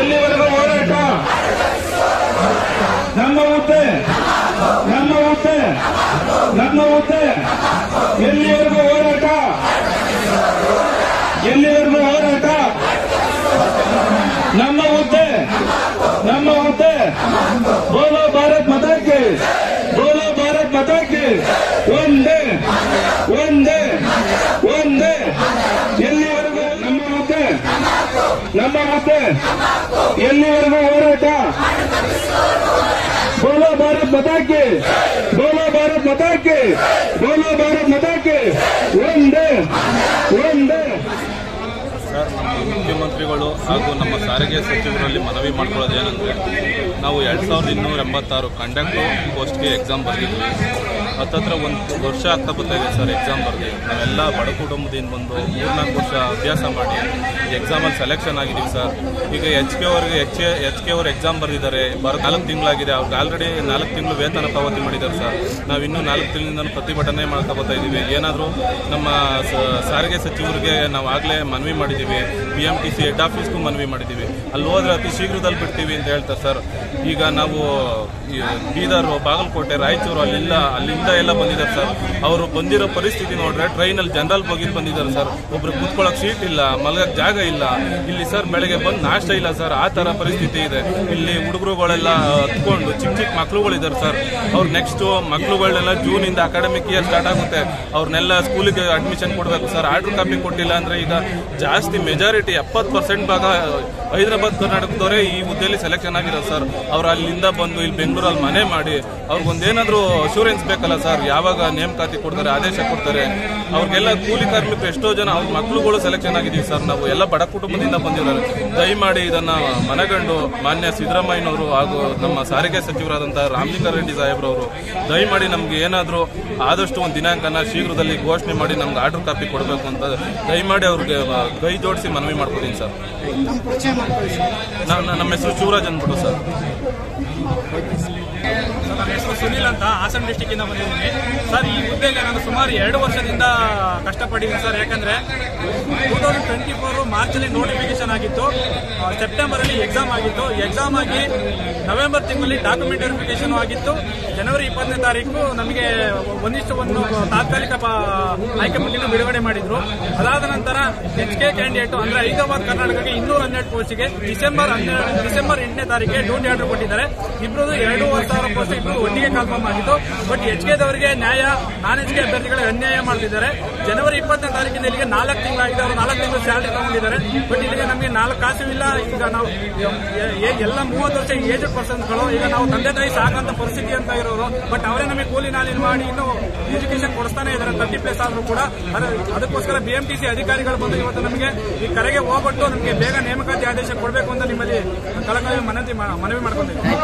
ಎಲ್ಲಿವರೆಗೂ ಹೋರಾಟ? ನಮ್ಮ ಹುದ್ದೆ, ನಮ್ಮ ಹುದ್ದೆ, ನಮ್ಮ ಹುದ್ದೆ. ಎಲ್ಲಿವರೆಗೂ ಹೋರಾಟ? ಎಲ್ಲಿವರೆಗೂ ಹೋರಾಟ? ನಮ್ಮ ಹುದ್ದೆ, ನಮ್ಮ ಹುದ್ದೆ. ಬೋಲೋ ಭಾರತ್ ಮಾತಾ ಕಿ, ಬೋಲೋ ಭಾರತ್ ಮಾತಾ ಕಿ. ಒಂದೇ, ಒಂದೇ, ಒಂದೇ. ಎಲ್ಲಿವರೆಗೂ ನಮ್ಮ ಹುದ್ದೆ, ನಮ್ಮ ಹುದ್ದೆ. ಎಲ್ಲಿವರೆಗೂ ಹೋರಾಟ? ಬೋಲೋ ಭಾರತ್ ಮಾತಾ ಕಿ, ಬೋಲೋ ಭಾರತ್ ಮಾತಾ ಕಿ, ಬೋಲೋ ಭಾರತ್ ಮಾತಾ ಕಿ. ಒಂದೇ, ಒಂದೇ. ಸರ್, ನಮ್ಮ ಮುಖ್ಯಮಂತ್ರಿಗಳು ಹಾಗೂ ನಮ್ಮ ಸಾರಿಗೆ ಸಚಿವರಲ್ಲಿ ಮನವಿ ಮಾಡ್ಕೊಳ್ಳೋದೇನೆಂದರೆ, ನಾವು 2286 ಕಂಡಕ್ಟರ್ ಪೋಸ್ಟ್ಗೆ ಎಕ್ಸಾಮ್ ಬರೆದಿದ್ವಿ. ಹತ್ತತ್ರ 1 ವರ್ಷ ಆಗ್ತಾ ಬರ್ತಾಯಿದೆ ಸರ್ ಎಕ್ಸಾಮ್ ಬರೆದು. ನಾವೆಲ್ಲ ಬಡ ಕುಟುಂಬದಿಂದ ಬಂದು 3-4 ವರ್ಷ ಅಭ್ಯಾಸ ಮಾಡಿ ಎಕ್ಸಾಮಲ್ಲಿ ಸೆಲೆಕ್ಷನ್ ಆಗಿದ್ದೀವಿ ಸರ್. ಈಗ ಎಚ್ ಕೆ ಅವರು ಎಕ್ಸಾಮ್ ಬರೆದಿದ್ದಾರೆ. 4 ತಿಂಗಳಾಗಿದೆ. ಅವ್ರಿಗೆ ಆಲ್ರೆಡಿ 4 ತಿಂಗಳು ವೇತನ ಪಾವತಿ ಮಾಡಿದ್ದಾರೆ ಸರ್. ನಾವು ಇನ್ನೂ 4 ತಿಂಗಳಿಂದ ಪ್ರತಿಭಟನೆ ಮಾಡ್ತಾ ಬರ್ತಾ ಇದ್ದೀವಿ. ಏನಾದರೂ ನಮ್ಮ ಸಾರಿಗೆ ಸಚಿವರಿಗೆ ನಾವು ಆಗಲೇ ಮನವಿ ಮಾಡಿದ್ದೀವಿ. BMTC ಹೆಡ್ ಆಫೀಸ್ಗೂ ಮನವಿ ಮಾಡಿದ್ದೀವಿ. ಅಲ್ಲಿ ಹೋದ್ರೆ ಅತಿ ಶೀಘ್ರದಲ್ಲಿ ಬಿಡ್ತೀವಿ ಅಂತ ಹೇಳ್ತಾರೆ ಸರ್. ಈಗ ನಾವು ಬೀದರ್, ಬಾಗಲಕೋಟೆ, ರಾಯಚೂರು ಅಲ್ಲಿಂದ ಎಲ್ಲ ಬಂದಿದ್ದಾರೆ ಸರ್. ಅವರು ಬಂದಿರೋ ಪರಿಸ್ಥಿತಿ ನೋಡ್ರೆ ಟ್ರೈನಲ್ಲಿ ಜನರಲ್ ಬೋಗಿಲ್ ಬಂದಿದ್ದಾರೆ ಸರ್. ಒಬ್ರು ಕೂತ್ಕೊಳ್ಳೋಕೆ ಸೀಟ್ ಇಲ್ಲ, ಮಲಗಕ್ಕೆ ಜಾಗ ಇಲ್ಲ. ಇಲ್ಲಿ ಸರ್ ಬೆಳಗ್ಗೆ ಬಂದು ನಾಷ್ಟ ಇಲ್ಲ ಸರ್. ಆ ಥರ ಪರಿಸ್ಥಿತಿ ಇದೆ. ಇಲ್ಲಿ ಹುಡುಗರುಗಳೆಲ್ಲ ಹತ್ಕೊಂಡು ಚಿಕ್ಕ ಮಕ್ಳುಗಳಿದ್ದಾರೆ ಸರ್. ಅವ್ರು ನೆಕ್ಸ್ಟ್ ಮಕ್ಳುಗಳನ್ನೆಲ್ಲ ಜೂನಿಂದ ಅಕಾಡೆಮಿಕ್ ಇಯರ್ ಸ್ಟಾರ್ಟ್ ಆಗುತ್ತೆ. ಅವ್ರನ್ನೆಲ್ಲ ಸ್ಕೂಲಿಗೆ ಅಡ್ಮಿಷನ್ ಕೊಡಬೇಕು ಸರ್. ಆರ್ಡರ್ ಕಾಪಿ ಕೊಟ್ಟಿಲ್ಲ ಅಂದರೆ ಈಗ ಜಾಸ್ತಿ ಮೆಜಾರಿಟಿ 70% ಭಾಗ ಹೈದರಾಬಾದ್ ಕರ್ನಾಟಕದವರೇ ಈ ಹುದ್ದೆಯಲ್ಲಿ ಸೆಲೆಕ್ಷನ್ ಆಗಿರೋದು ಸರ್. ಅವ್ರು ಅಲ್ಲಿಂದ ಬಂದು ಇಲ್ಲಿ ಬೆಂಗಳೂರಲ್ಲಿ ಮನೆ ಮಾಡಿ ಅವ್ರಿಗೊಂದೇನಾದರೂ ಅಶೂರೆನ್ಸ್ ಬೇಕಲ್ಲ ಸರ್. ಯಾವಾಗ ನೇಮಕಾತಿ ಕೊಡ್ತಾರೆ, ಆದೇಶ ಕೊಡ್ತಾರೆ. ಅವ್ರಿಗೆಲ್ಲ ಕೂಲಿ ಕಾರ್ಮಿಕರು ಎಷ್ಟೋ ಜನ ಅವ್ರ ಮಕ್ಳುಗಳು ಸೆಲೆಕ್ಷನ್ ಆಗಿದ್ದೀವಿ ಸರ್. ನಾವು ಎಲ್ಲ ಬಡ ಕುಟುಂಬದಿಂದ ಬಂದಿದ್ದಾರೆ. ದಯಮಾಡಿ ಇದನ್ನ ಮನಗಂಡು ಮಾನ್ಯ ಸಿದ್ದರಾಮಯ್ಯನವರು ಹಾಗೂ ನಮ್ಮ ಸಾರಿಗೆ ಸಚಿವರಾದಂತಹ ರಾಮಲಿಂಗಾರೆಡ್ಡಿ ಸಾಹೇಬ್ರವರು ದಯಮಾಡಿ ನಮ್ಗೆ ಏನಾದರೂ ಆದಷ್ಟು ಒಂದು ದಿನಾಂಕನ ಶೀಘ್ರದಲ್ಲಿ ಘೋಷಣೆ ಮಾಡಿ ನಮ್ಗೆ ಆರ್ಡರ್ ಕಾಪಿ ಕೊಡಬೇಕು ಅಂತ ದಯಮಾಡಿ ಅವ್ರಿಗೆ ಕೈ ಜೋಡಿಸಿ ಮನವಿ ಮಾಡ್ಕೊತೀನಿ ಸರ್. ನಮ್ಮ ಹೆಸರು ಶಿವರಾಜ್ ಅಂದ್ಬಿಟ್ಟು ಸರ್. ನನ್ನ ಹೆಸರು ಸುನಿಲ್ ಅಂತ, ಹಾಸನ ಡಿಸ್ಟಿಕ್ ಇಂದ ಬಂದಿದ್ದೀನಿ ಸರ್. ಈ ಹುದ್ದೆಗೆ ನಾನು ಸುಮಾರು 2 ವರ್ಷದಿಂದ ಕಷ್ಟಪಟ್ಟಿದ್ದೀನಿ ಸರ್. ಯಾಕಂದ್ರೆ 2024 ಮಾರ್ಚಲ್ಲಿ ನೋಟಿಫಿಕೇಶನ್ ಆಗಿತ್ತು, ಸೆಪ್ಟೆಂಬರ್ ಅಲ್ಲಿ ಎಕ್ಸಾಮ್ ಆಗಿತ್ತು. ಎಕ್ಸಾಮ್ ಆಗಿ ನವೆಂಬರ್ ತಿಂಗಳಲ್ಲಿ ಡಾಕ್ಯುಮೆಂಟ್ ವೆರಿಫಿಕೇಶನ್ ಆಗಿತ್ತು. ಜನವರಿ 20ನೇ ತಾರೀಕು ನಮಗೆ 1:1 ತಾತ್ಕಾಲಿಕ ಆಯ್ಕೆ ಪಟ್ಟಿಯನ್ನು ಬಿಡುಗಡೆ ಮಾಡಿದ್ರು. ಅದಾದ ನಂತರ HK ಕ್ಯಾಂಡಿಡೇಟ್ ಅಂದ್ರೆ ಹೈದರಾಬಾದ್ ಕರ್ನಾಟಕಕ್ಕೆ 212 ಪೋಸ್ಟ್ಗೆ ಡಿಸೆಂಬರ್ 8ನೇ ತಾರೀಕಿಗೆ ಡ್ಯೂಟಿ ಆರ್ಡರ್ ಕೊಟ್ಟಿದ್ದಾರೆ. ಇಬ್ಬರು 2,500 ಪೋಸ್ಟ್ ಇಬ್ಬರು ಒಟ್ಟಿಗೆ ಕನ್ಫರ್ಮ್ ಆಗಿತ್ತು. ಬಟ್ HK ದವರಿಗೆ ನ್ಯಾಯ, ನಾನ್ HK ಅಭ್ಯರ್ಥಿಗಳಿಗೆ ಅನ್ಯಾಯ ಮಾಡ್ತಿದ್ದಾರೆ. ಜನವರಿ 20ನೇ ತಾರೀಕಿನ ಇಲ್ಲಿಗೆ 4 ತಿಂಗಳಾಗಿದೆ. ಅವರು 4 ತಿಂಗಳು ಸ್ಯಾಲರಿ ತಗೊಂಡಿದ್ದಾರೆ. ಬಟ್ ಇಲ್ಲಿಗೆ ನಮಗೆ 4 ಕಾಸು ಇಲ್ಲ. ಈಗ ನಾವು ಎಲ್ಲ 30 ವರ್ಷ ಏಜ್ ಪರ್ಸನ್ಸ್ಗಳು, ಈಗ ನಾವು ತಂದೆ ತಾಯಿ ಸಾಕಂತ ಪರಿಸ್ಥಿತಿ ಅಂತ ಇರೋರು. ಬಟ್ ಅವರೇ ನಮಗೆ ಕೂಲಿ ನಾಲಿನ ಮಾಡಿ ಇನ್ನೂ ಎಜುಕೇಶನ್ ಕೊಡಿಸ್ತಾನೆ ಇದ್ದಾರೆ 30+ ಆದ್ರೂ ಕೂಡ. ಅದಕ್ಕೋಸ್ಕರ BMTC ಅಧಿಕಾರಿಗಳು ಬಂದು ಇವತ್ತು ನಮಗೆ ಈ ಕರೆಗೆ ಹೋಗ್ಬಿಟ್ಟು ನಮಗೆ ಬೇಗ ನೇಮಕಾತಿ ಆದೇಶ ಕೊಡಬೇಕು ಅಂತ ನಿಮ್ಮಲ್ಲಿ ಕಳಕಳಿ ಮನವಿ ಮಾಡ್ಕೊಂಡಿದ್ದೀವಿ.